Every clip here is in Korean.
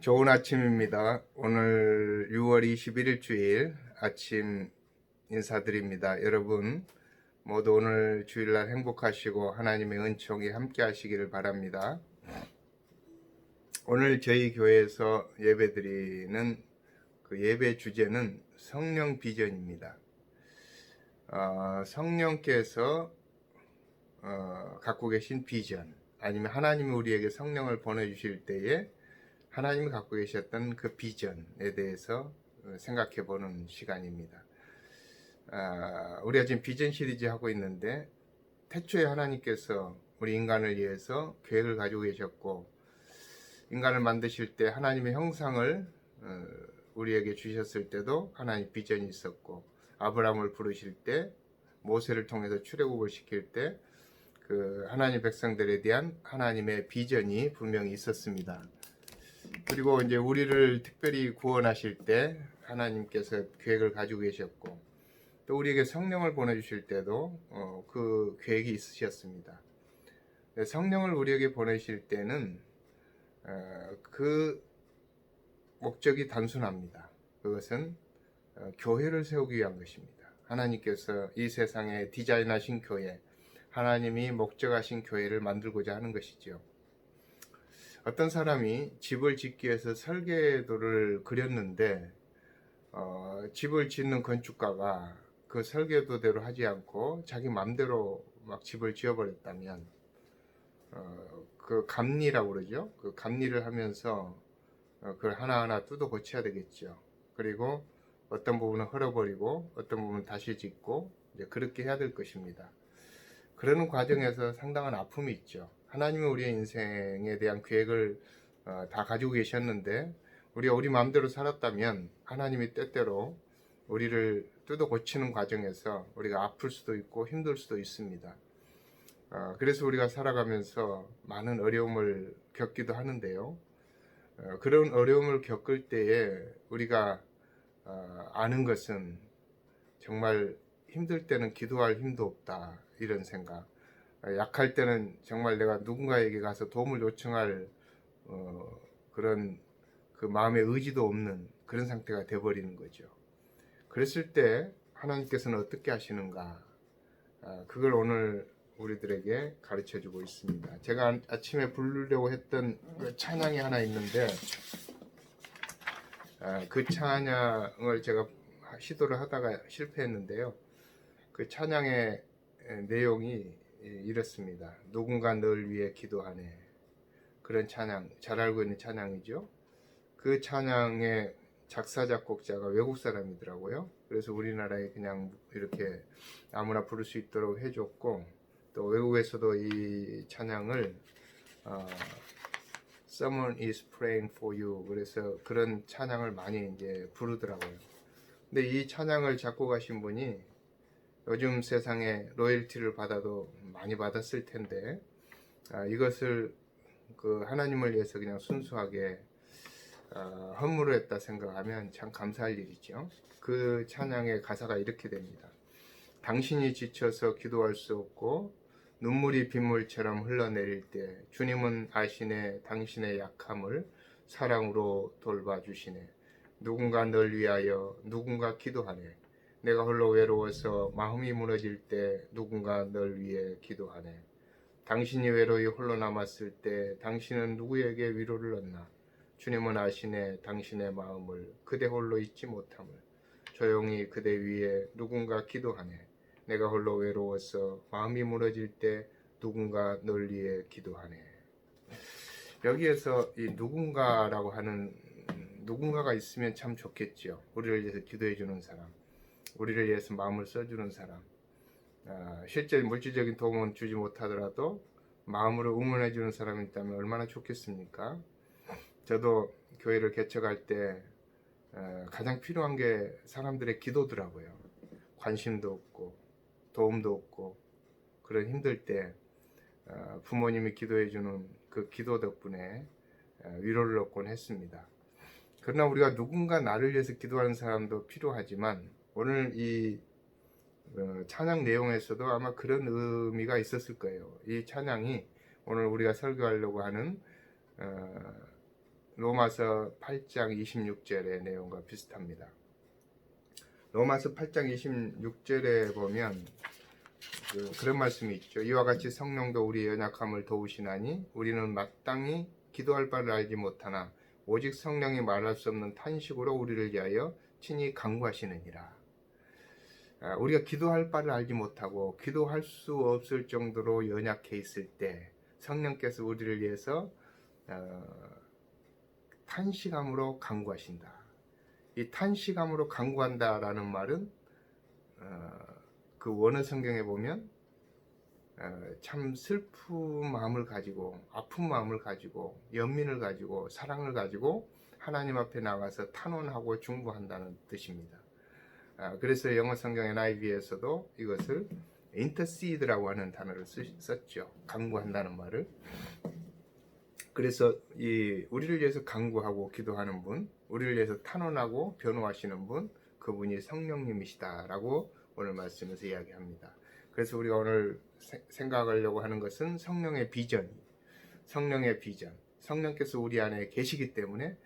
좋은 아침입니다. 오늘 6월 21일 주일 아침 인사드립니다. 여러분 모두 오늘 주일날 행복하시고 하나님의 은총이 함께 하시기를 바랍니다. 오늘 저희 교회에서 예배드리는 그 예배 주제는 성령 비전입니다. 성령께서 갖고 계신 비전, 아니면 하나님이 우리에게 성령을 보내주실 때에 하나님이 갖고 계셨던 그 비전에 대해서 생각해 보는 시간입니다. 우리가 지금 비전 시리즈 하고 있는데, 태초에 하나님께서 우리 인간을 위해서 계획을 가지고 계셨고, 인간을 만드실 때 하나님의 형상을 우리에게 주셨을 때도 하나님 비전이 있었고, 아브라함을 부르실 때, 모세를 통해서 출애굽을 시킬 때 그 하나님 백성들에 대한 하나님의 비전이 분명히 있었습니다. 그리고 이제 우리를 특별히 구원하실 때 하나님께서 계획을 가지고 계셨고, 또 우리에게 성령을 보내주실 때도 그 계획이 있으셨습니다. 성령을 우리에게 보내실 때는 그 목적이 단순합니다. 그것은 교회를 세우기 위한 것입니다. 하나님께서 이 세상에 디자인하신 교회, 하나님이 목적하신 교회를 만들고자 하는 것이죠. 어떤 사람이 집을 짓기 위해서 설계도를 그렸는데 집을 짓는 건축가가 그 설계도대로 하지 않고 자기 맘대로 막 집을 지어버렸다면 그 감리라고 그러죠. 그 감리를 하면서 그걸 하나하나 뜯어 고쳐야 되겠죠. 그리고 어떤 부분은 헐어버리고 어떤 부분은 다시 짓고 이제 그렇게 해야 될 것입니다. 그러는 과정에서 상당한 아픔이 있죠. 하나님은 우리의 인생에 대한 계획을 다 가지고 계셨는데, 우리가 우리 마음대로 살았다면 하나님이 때때로 우리를 뜯어 고치는 과정에서 우리가 아플 수도 있고 힘들 수도 있습니다. 그래서 우리가 살아가면서 많은 어려움을 겪기도 하는데요. 그런 어려움을 겪을 때에 우리가 아는 것은, 정말 힘들 때는 기도할 힘도 없다, 이런 생각. 약할 때는 정말 내가 누군가에게 가서 도움을 요청할 그런 그 마음의 의지도 없는 그런 상태가 되어버리는 거죠. 그랬을 때 하나님께서는 어떻게 하시는가, 그걸 오늘 우리들에게 가르쳐 주고 있습니다. 제가 아침에 부르려고 했던 그 찬양이 하나 있는데, 그 찬양을 제가 시도를 하다가 실패했는데요. 그 찬양의 내용이 이렇습니다. 누군가 널 위해 기도하네. 그런 찬양, 잘 알고 있는 찬양이죠. 그 찬양의 작사 작곡자가 외국 사람이더라고요. 그래서 우리나라에 그냥 이렇게 아무나 부를 수 있도록 해줬고, 또 외국에서도 이 찬양을 Someone is praying for you, 그래서 그런 찬양을 많이 이제 부르더라고요. 근데 이 찬양을 작곡하신 분이 요즘 세상에 로열티를 받아도 많이 받았을 텐데, 이것을 그 하나님을 위해서 그냥 순수하게 헌물을 했다 생각하면 참 감사할 일이죠. 그 찬양의 가사가 이렇게 됩니다. 당신이 지쳐서 기도할 수 없고 눈물이 빗물처럼 흘러내릴 때 주님은 아시네. 당신의 약함을 사랑으로 돌봐주시네. 누군가 널 위하여 누군가 기도하네. 내가 홀로 외로워서 마음이 무너질 때 누군가 널 위해 기도하네. 당신이 외로이 홀로 남았을 때 당신은 누구에게 위로를 얻나. 주님은 아시네. 당신의 마음을 그대 홀로 잊지 못함을. 조용히 그대 위에 누군가 기도하네. 내가 홀로 외로워서 마음이 무너질 때 누군가 널 위해 기도하네. 여기에서 이 누군가라고 하는, 누군가가 있으면 참 좋겠죠. 우리를 위해서 기도해 주는 사람, 우리를 위해서 마음을 써주는 사람, 실제 물질적인 도움은 주지 못하더라도 마음으로 응원해 주는 사람이 있다면 얼마나 좋겠습니까? 저도 교회를 개척할 때 가장 필요한 게 사람들의 기도더라고요. 관심도 없고 도움도 없고 그런 힘들 때 부모님이 기도해 주는 그 기도 덕분에 위로를 얻곤 했습니다. 그러나 우리가 누군가 나를 위해서 기도하는 사람도 필요하지만, 오늘 이 찬양 내용에서도 아마 그런 의미가 있었을 거예요. 이 찬양이 오늘 우리가 설교하려고 하는 로마서 8장 26절의 내용과 비슷합니다. 로마서 8장 26절에 보면 그런 말씀이 있죠. 이와 같이 성령도 우리의 연약함을 도우시나니 우리는 마땅히 기도할 바를 알지 못하나 오직 성령이 말할 수 없는 탄식으로 우리를 위하여 친히 간구하시느니라. 우리가 기도할 바를 알지 못하고 기도할 수 없을 정도로 연약해 있을 때 성령께서 우리를 위해서 탄식함으로 간구하신다. 이 탄식함으로 간구한다라는 말은 그 원어 성경에 보면 참 슬픈 마음을 가지고 아픈 마음을 가지고 연민을 가지고 사랑을 가지고 하나님 앞에 나가서 탄원하고 중보한다는 뜻입니다. 그래서 영어 성경 NIV에서도 이것을 intercede라고 하는 단어를 썼죠. 간구한다는 말을. 그래서 우리를 위해서 간구하고 기도하는 분, 우리를 위해서 탄원하고 변호하시는 분, 그분이 성령님이시다라고 오늘 말씀에서 이야기합니다. 그래서 우리가 오늘 생각하려고 하는 것은 성령의 비전. 성령께서 우리 안에 계시기 때문에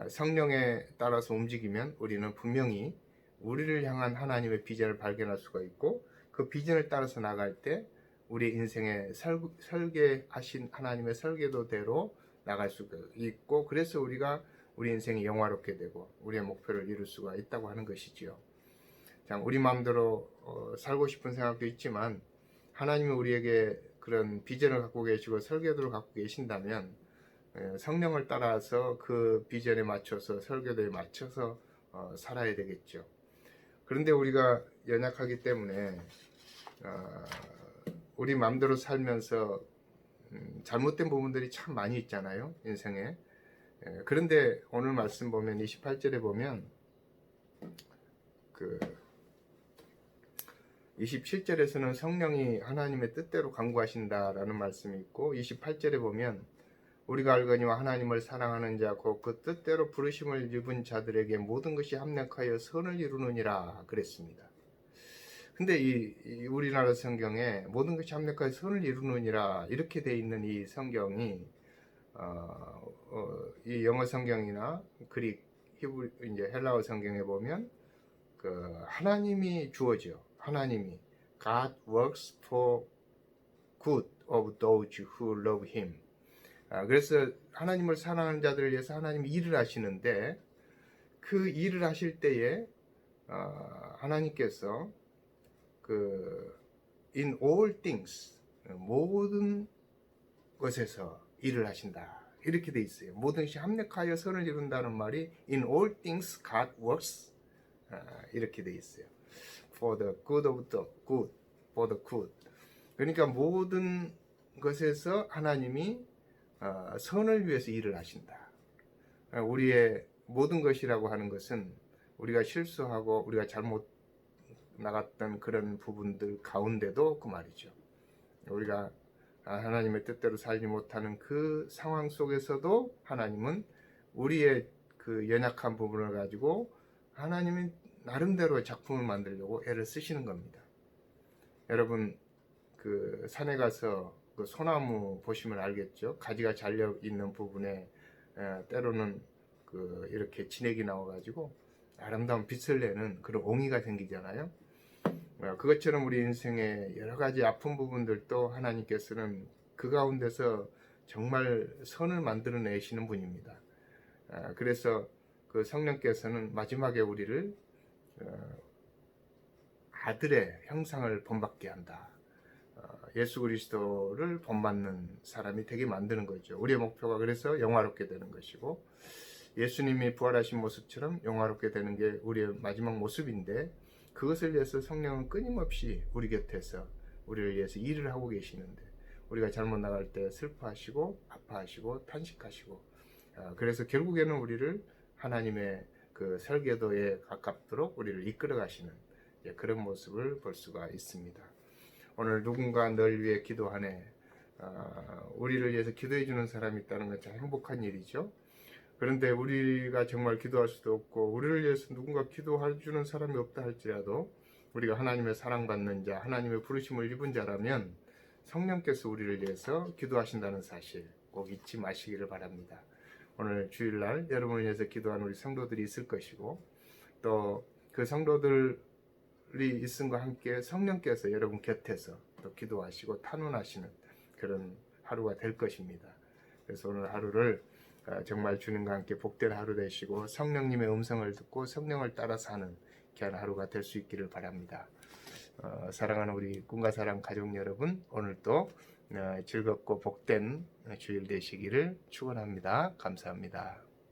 성령에 따라서 움직이면 우리는 분명히 우리를 향한 하나님의 비전을 발견할 수가 있고, 그 비전을 따라서 나갈 때 우리 인생에 설계하신 하나님의 설계도대로 나갈 수가 있고, 그래서 우리가 우리 인생이 영화롭게 되고 우리의 목표를 이룰 수가 있다고 하는 것이지요. 우리 마음대로 살고 싶은 생각도 있지만 하나님이 우리에게 그런 비전을 갖고 계시고 설계도를 갖고 계신다면 성령을 따라서 그 비전에 맞춰서 설계도에 맞춰서 살아야 되겠죠. 그런데 우리가 연약하기 때문에 우리 마음대로 살면서 잘못된 부분들이 참 많이 있잖아요, 인생에. 그런데 오늘 말씀 보면 28절에 보면 27절에서는 성령이 하나님의 뜻대로 간구하신다라는 말씀이 있고, 28절에 보면 우리가 알거니와 하나님을 사랑하는 자 곧 그 뜻대로 부르심을 입은 자들에게 모든 것이 합력하여 선을 이루느니라 그랬습니다. 근데 이 우리나라 성경에 모든 것이 합력하여 선을 이루느니라 이렇게 돼 있는 이 성경이 이 영어 성경이나 그릭, 히브리, 이제 헬라어 성경에 보면 하나님이 주어져. 하나님이 God works for good of those who love Him. 그래서 하나님을 사랑하는 자들을 위해서 하나님이 일을 하시는데, 그 일을 하실 때에 하나님께서 in all things, 모든 것에서 일을 하신다 이렇게 돼 있어요. 모든 것이 합력하여 선을 이룬다는 말이 in all things God works 이렇게 돼 있어요. For the good of the good, for the good. 그러니까 모든 것에서 하나님이 선을 위해서 일을 하신다. 우리의 모든 것이라고 하는 것은 우리가 실수하고 우리가 잘못 나갔던 그런 부분들 가운데도 그 말이죠. 우리가 하나님의 뜻대로 살지 못하는 그 상황 속에서도 하나님은 우리의 그 연약한 부분을 가지고 하나님이 나름대로 작품을 만들려고 애를 쓰시는 겁니다. 여러분 그 산에 가서 그 소나무 보시면 알겠죠. 가지가 잘려 있는 부분에 때로는 이렇게 진액이 나와가지고 아름다운 빛을 내는 그런 옹이가 생기잖아요. 그것처럼 우리 인생의 여러 가지 아픈 부분들도 하나님께서는 그 가운데서 정말 선을 만들어내시는 분입니다. 그래서 그 성령께서는 마지막에 우리를 아들의 형상을 본받게 한다. 예수 그리스도를 본받는 사람이 되게 만드는 거죠. 우리의 목표가 그래서 영화롭게 되는 것이고, 예수님이 부활하신 모습처럼 영화롭게 되는 게 우리의 마지막 모습인데, 그것을 위해서 성령은 끊임없이 우리 곁에서 우리를 위해서 일을 하고 계시는데, 우리가 잘못 나갈 때 슬퍼하시고 아파하시고 탄식하시고, 그래서 결국에는 우리를 하나님의 그 설계도에 가깝도록 우리를 이끌어 가시는 그런 모습을 볼 수가 있습니다. 오늘 누군가 널 위해 기도하네, 우리를 위해서 기도해 주는 사람이 있다는 건 참 행복한 일이죠. 그런데 우리가 정말 기도할 수도 없고 우리를 위해서 누군가 기도해 주는 사람이 없다 할지라도 우리가 하나님의 사랑받는 자, 하나님의 부르심을 입은 자라면 성령께서 우리를 위해서 기도하신다는 사실 꼭 잊지 마시기를 바랍니다. 오늘 주일날 여러분을 위해서 기도하는 우리 성도들이 있을 것이고, 또 그 성도들이 있음과 함께 성령께서 여러분 곁에서 또 기도하시고 탄원하시는 그런 하루가 될 것입니다. 그래서 오늘 하루를 정말 주님과 함께 복된 하루 되시고 성령님의 음성을 듣고 성령을 따라 사는 귀한 하루가 될 수 있기를 바랍니다. 사랑하는 우리 꿈과 사랑 가족 여러분, 오늘도 즐겁고 복된 주일 되시기를 축원합니다. 감사합니다.